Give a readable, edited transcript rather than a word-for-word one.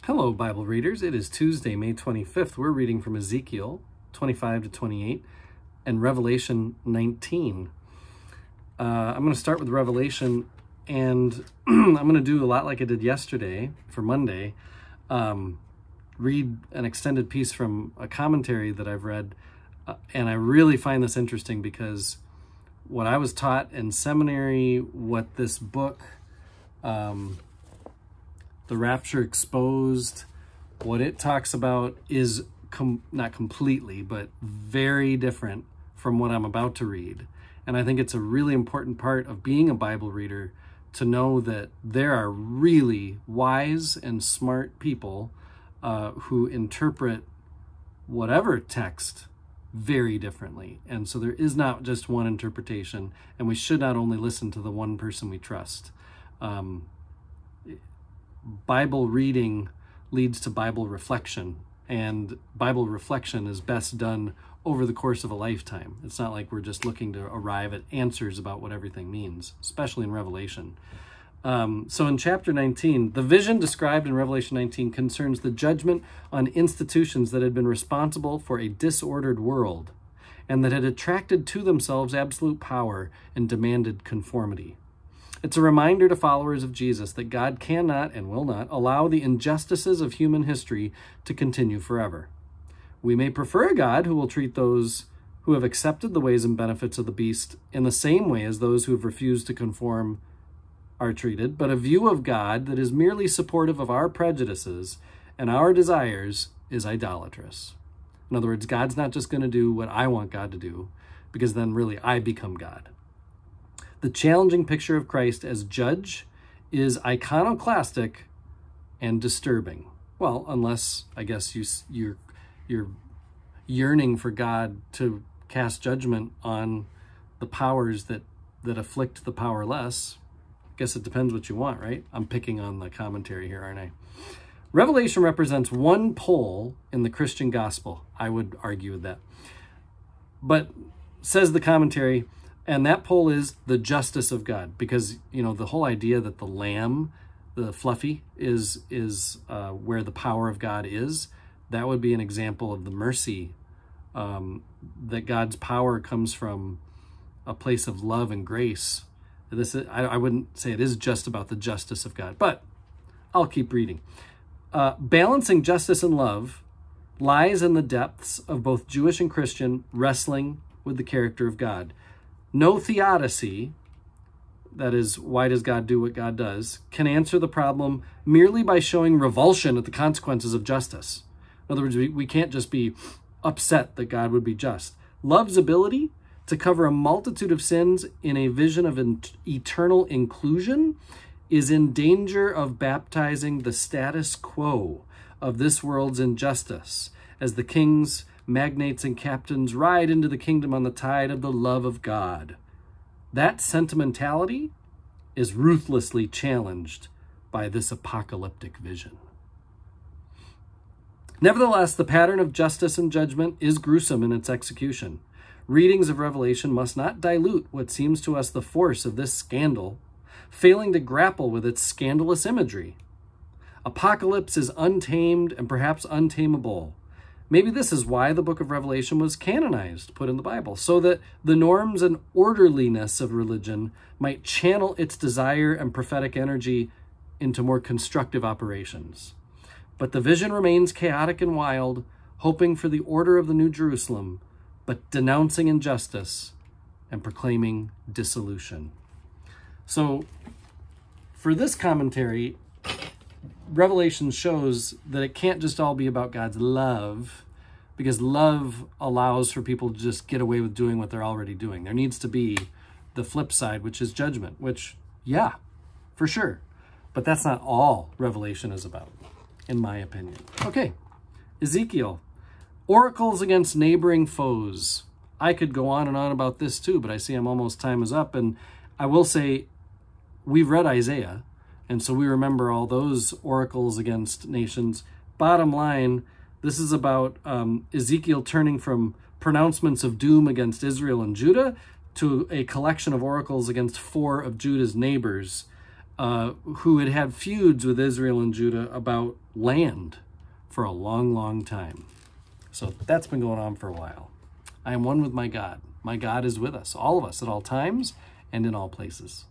Hello, Bible readers. It is Tuesday, May 25th. We're reading from Ezekiel 25 to 28 and Revelation 19. I'm going to start with Revelation, and I'm going to do a lot like I did yesterday for Monday. Read an extended piece from a commentary that I've read, and I really find this interesting because what I was taught in seminary, what this book, The Rapture Exposed, what it talks about is not completely, but very different from what I'm about to read. And I think it's a really important part of being a Bible reader to know that there are really wise and smart people who interpret whatever text very differently. And so there is not just one interpretation, and we should not only listen to the one person we trust. Bible reading leads to Bible reflection, and Bible reflection is best done over the course of a lifetime. It's not like we're just looking to arrive at answers about what everything means, especially in Revelation. So in chapter 19, the vision described in Revelation 19 concerns the judgment on institutions that had been responsible for a disordered world and that had attracted to themselves absolute power and demanded conformity. It's a reminder to followers of Jesus that God cannot and will not allow the injustices of human history to continue forever. We may prefer a God who will treat those who have accepted the ways and benefits of the beast in the same way as those who have refused to conform are treated, but a view of God that is merely supportive of our prejudices and our desires is idolatrous. In other words, God's not just going to do what I want God to do, because then really I become God. The challenging picture of Christ as judge is iconoclastic and disturbing. Well, unless, I guess, you're yearning for God to cast judgment on the powers that afflict the powerless. I guess it depends what you want, right? I'm picking on the commentary here, aren't I? Revelation represents one pole in the Christian gospel. I would argue with that. But, says the commentary, and that pole is the justice of God, because, you know, the whole idea that the lamb, the fluffy, is where the power of God is, that would be an example of the mercy, that God's power comes from a place of love and grace. I wouldn't say it is just about the justice of God, but I'll keep reading. Balancing justice and love lies in the depths of both Jewish and Christian wrestling with the character of God. No theodicy, that is, why does God do what God does, can answer the problem merely by showing revulsion at the consequences of justice. In other words, we can't just be upset that God would be just. Love's ability to cover a multitude of sins in a vision of eternal inclusion is in danger of baptizing the status quo of this world's injustice as the kings, magnates, and captains ride into the kingdom on the tide of the love of God. That sentimentality is ruthlessly challenged by this apocalyptic vision. Nevertheless, the pattern of justice and judgment is gruesome in its execution. Readings of Revelation must not dilute what seems to us the force of this scandal, failing to grapple with its scandalous imagery. Apocalypse is untamed and perhaps untamable. Maybe this is why the book of Revelation was canonized, put in the Bible, so that the norms and orderliness of religion might channel its desire and prophetic energy into more constructive operations. But the vision remains chaotic and wild, hoping for the order of the New Jerusalem, but denouncing injustice and proclaiming dissolution. So, for this commentary, Revelation shows that it can't just all be about God's love, because love allows for people to just get away with doing what they're already doing. There needs to be the flip side, which is judgment, which, yeah, for sure. But that's not all Revelation is about, in my opinion. Okay, Ezekiel. Oracles against neighboring foes. I could go on and on about this too, but I see time is up. And I will say, we've read Isaiah, and so we remember all those oracles against nations. Bottom line, this is about Ezekiel turning from pronouncements of doom against Israel and Judah to a collection of oracles against 4 of Judah's neighbors. who had had feuds with Israel and Judah about land for a long, long time. So that's been going on for a while. I am one with my God. My God is with us, all of us, at all times and in all places.